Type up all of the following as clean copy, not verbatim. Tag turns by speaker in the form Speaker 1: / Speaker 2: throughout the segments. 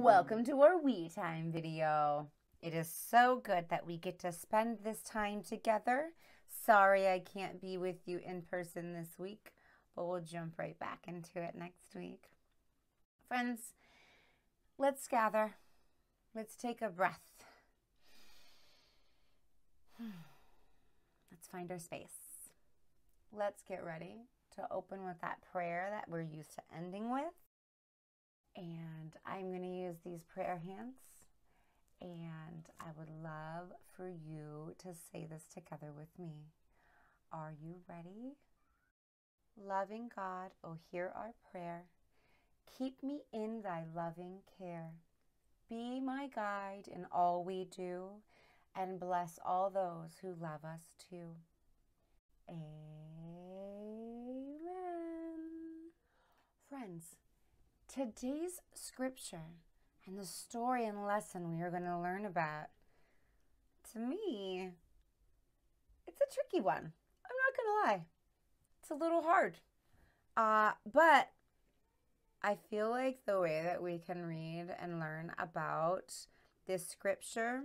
Speaker 1: Welcome to our We Time video. It is so good that we get to spend this time together. Sorry I can't be with you in person this week, but we'll jump right back into it next week. Friends, let's gather. Let's take a breath. Let's find our space. Let's get ready to open with that prayer that we're used to ending with. And I'm going to use these prayer hands, and I would love for you to say this together with me. Are you ready? Loving God, oh, hear our prayer. Keep me in thy loving care. Be my guide in all we do, and bless all those who love us too. Amen. Friends, today's scripture and the story and lesson we are going to learn about, to me, it's a tricky one. I'm not going to lie. It's a little hard. But I feel like the way that we can read and learn about this scripture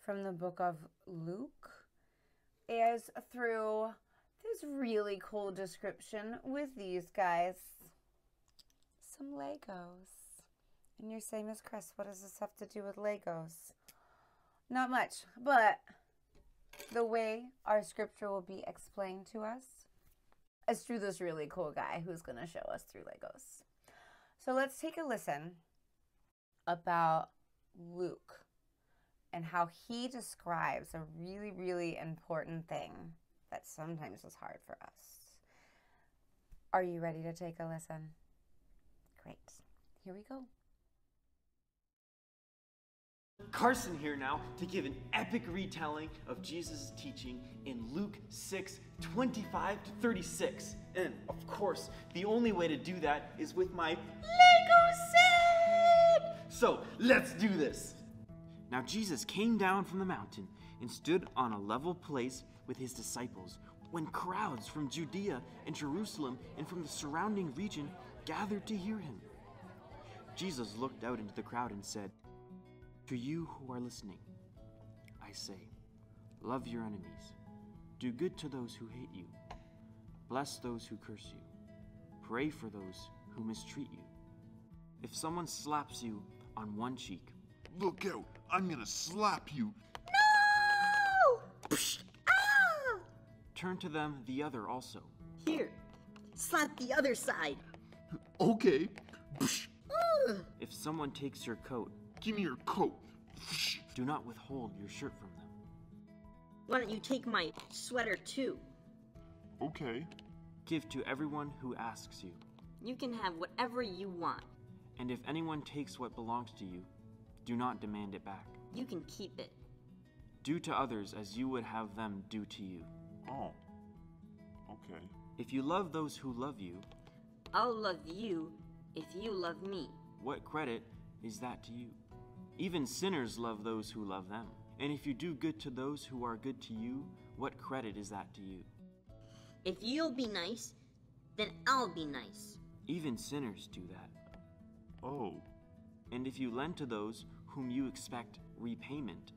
Speaker 1: from the book of Luke is through this really cool description with these guys. Some Legos. And you're saying, Miss Chris, what does this have to do with Legos? Not much, but the way our scripture will be explained to us is through this really cool guy who's going to show us through Legos. So let's take a listen about Luke and how he describes a really, really important thing that sometimes is hard for us. Are you ready to take a listen? Great. Here we go.
Speaker 2: Carson here now to give an epic retelling of Jesus' teaching in Luke 6:25 to 36. And of course, the only way to do that is with my Lego set! So let's do this. Now Jesus came down from the mountain and stood on a level place with his disciples when crowds from Judea and Jerusalem and from the surrounding region gathered to hear him. Jesus looked out into the crowd and said, "To you who are listening, I say, love your enemies, do good to those who hate you, bless those who curse you, pray for those who mistreat you. If someone slaps you on one cheek,
Speaker 3: look out, I'm gonna slap you.
Speaker 4: No! Ah!
Speaker 2: turn to them the other also.
Speaker 4: Here, slap the other side.
Speaker 3: Okay,
Speaker 2: If someone takes your coat,
Speaker 3: give me your coat.
Speaker 2: do not withhold your shirt from them.
Speaker 4: Why don't you take my sweater too?
Speaker 3: Okay,
Speaker 2: Give to everyone who asks you.
Speaker 4: You can have whatever you want.
Speaker 2: And if anyone takes what belongs to you, do not demand it back.
Speaker 4: You can keep it.
Speaker 2: Do to others as you would have them do to you.
Speaker 3: oh, okay.
Speaker 2: If you love those who love you,
Speaker 4: I'll love you if you love me.
Speaker 2: what credit is that to you? Even sinners love those who love them. And if you do good to those who are good to you, what credit is that to you?
Speaker 4: If you'll be nice, then I'll be nice.
Speaker 2: Even sinners do that.
Speaker 3: Oh,
Speaker 2: And if you lend to those whom you expect repayment,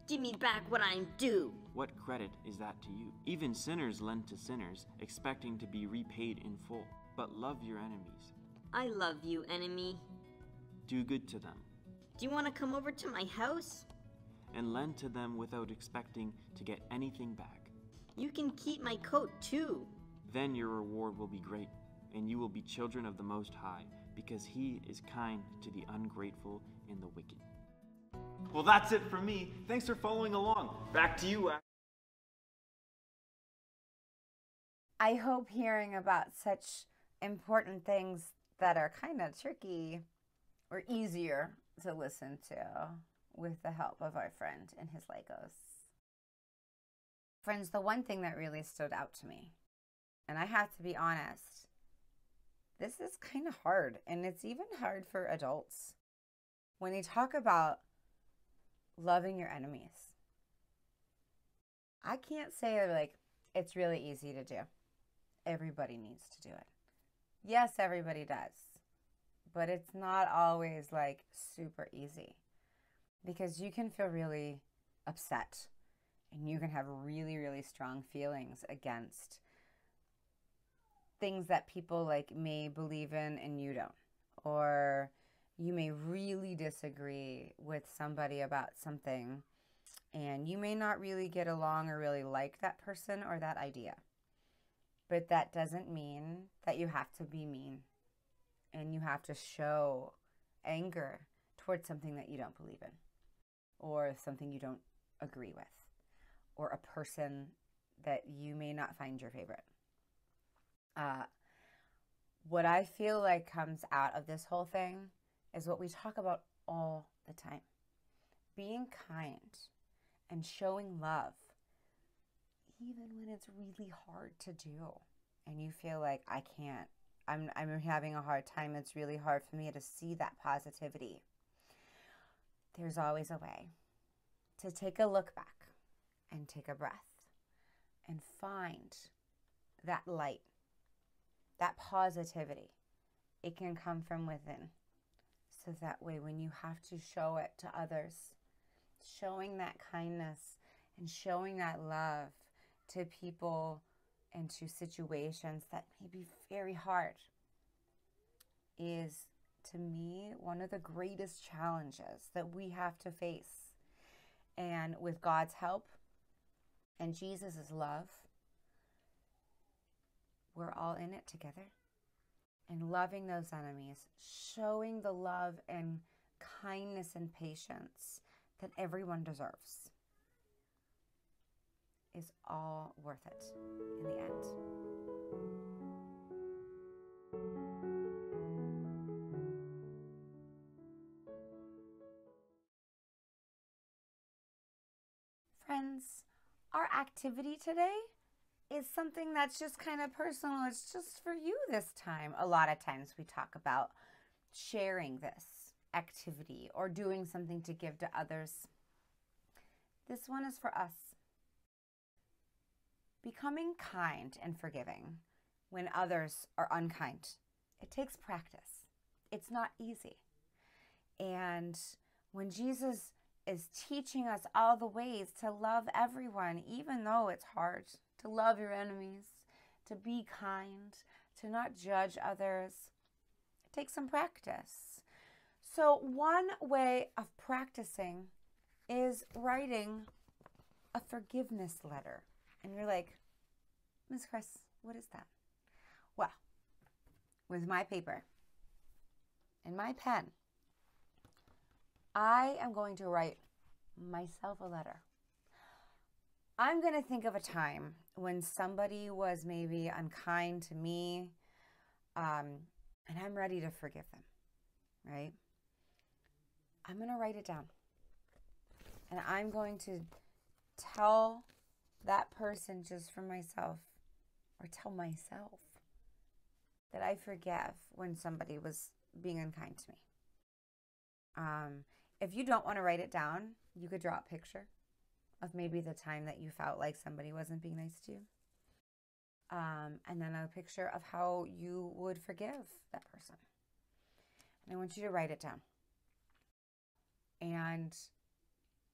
Speaker 4: Give me back what I'm due.
Speaker 2: what credit is that to you? Even sinners lend to sinners, expecting to be repaid in full. But love your enemies.
Speaker 4: I love you, enemy.
Speaker 2: Do good to them,
Speaker 4: Do you want to come over to my house?
Speaker 2: and lend to them without expecting to get anything back.
Speaker 4: You can keep my coat too.
Speaker 2: Then your reward will be great, and you will be children of the Most High, because He is kind to the ungrateful and the wicked. Well, that's it from me. Thanks for following along. Back to you, Ash.
Speaker 1: I hope hearing about such important things that are kind of tricky or easier to listen to with the help of our friend and his Legos. Friends, the one thing that really stood out to me, and I have to be honest, this is kind of hard, and it's even hard for adults. When you talk about loving your enemies, I can't say like it's really easy to do. Everybody needs to do it. Yes, everybody does. but it's not always like super easy, because you can feel really upset and you can have really, really strong feelings against things that people like may believe in and you don't. Or you may really disagree with somebody about something and you may not really get along or really like that person or that idea. But that doesn't mean that you have to be mean and you have to show anger towards something that you don't believe in or something you don't agree with or a person that you may not find your favorite. What I feel like comes out of this whole thing is what we talk about all the time. Being kind and showing love, even when it's really hard to do and you feel like I can't, I'm having a hard time, it's really hard for me to see that positivity. There's always a way to take a look back and take a breath and find that light, that positivity. It can come from within. So that way when you have to show it to others, showing that kindness and showing that love to people and to situations that may be very hard is, to me, one of the greatest challenges that we have to face. And with God's help and Jesus' love, we're all in it together. And loving those enemies, showing the love and kindness and patience that everyone deserves, is all worth it in the end. Friends, our activity today is something that's just kind of personal. It's just for you this time. A lot of times we talk about sharing this activity or doing something to give to others. This one is for us. Becoming kind and forgiving when others are unkind. It takes practice. It's not easy. And when Jesus is teaching us all the ways to love everyone, even though it's hard, to love your enemies, to be kind, to not judge others, it takes some practice. So one way of practicing is writing a forgiveness letter. And you're like, Ms. Chris, what is that? Well, with my paper and my pen, I am going to write myself a letter. I'm going to think of a time when somebody was maybe unkind to me, and I'm ready to forgive them, right? I'm going to write it down. And I'm going to tell that person just for myself, or tell myself that I forgive when somebody was being unkind to me. If you don't want to write it down, you could draw a picture of maybe the time that you felt like somebody wasn't being nice to you. And then a picture of how you would forgive that person. And I want you to write it down. And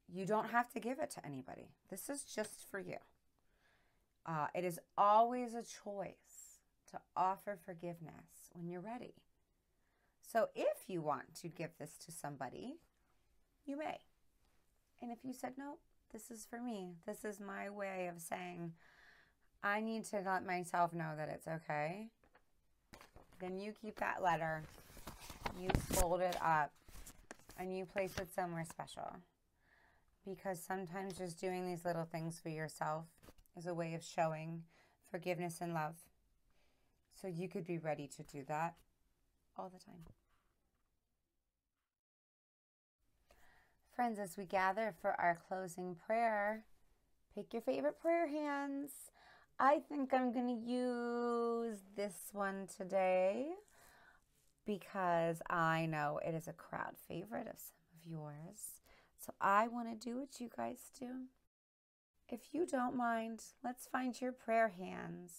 Speaker 1: you don't have to give it to anybody. This is just for you. It is always a choice to offer forgiveness when you're ready. So if you want to give this to somebody, you may. And if you said, no, this is for me, this is my way of saying, I need to let myself know that it's okay, then you keep that letter, you fold it up, and you place it somewhere special. Because sometimes just doing these little things for yourself is a way of showing forgiveness and love. So you could be ready to do that all the time. Friends, as we gather for our closing prayer, pick your favorite prayer hands. I think I'm going to use this one today because I know it is a crowd favorite of some of yours. So I want to do what you guys do. If you don't mind, let's find your prayer hands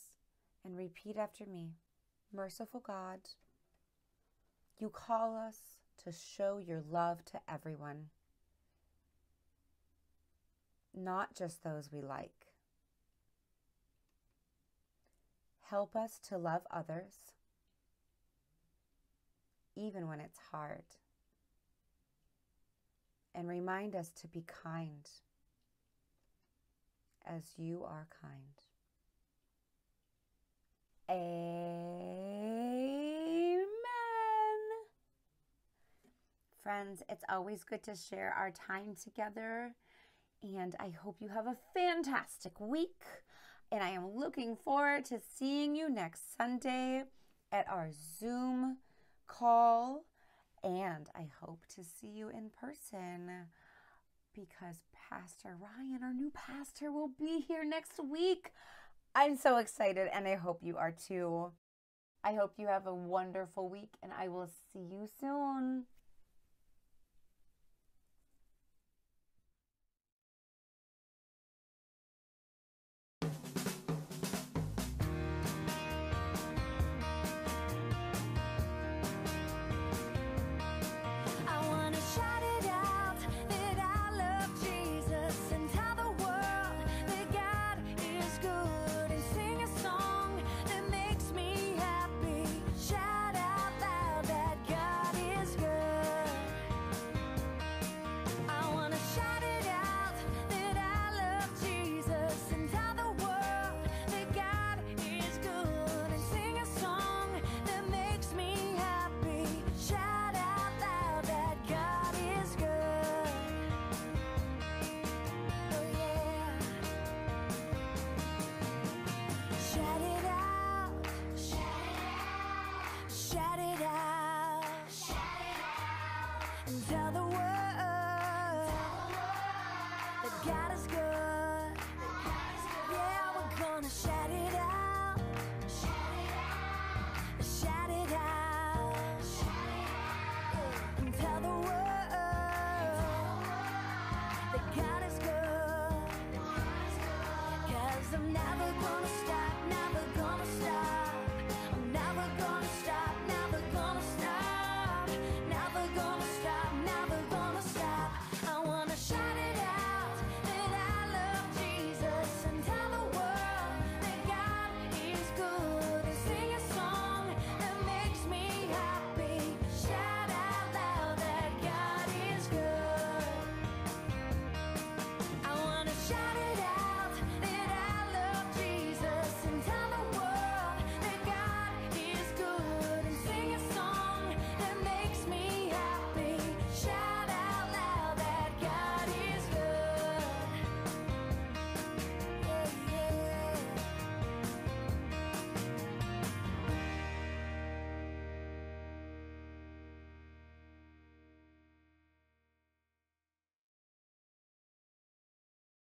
Speaker 1: and repeat after me. Merciful God, You call us to show your love to everyone, not just those we like. Help us to love others, even when it's hard. And remind us to be kind as you are kind. Amen. Friends, it's always good to share our time together, and I hope you have a fantastic week. And I am looking forward to seeing you next Sunday at our Zoom call. And I hope to see you in person because Pastor Ryan, our new pastor, will be here next week. I'm so excited, and I hope you are too. I hope you have a wonderful week, and I will see you soon. Tell the world that God is good. Yeah, we're gonna shout it out. Shout it out. And tell the world that God is good. 'Cause I'm never gonna stop, never gonna stop.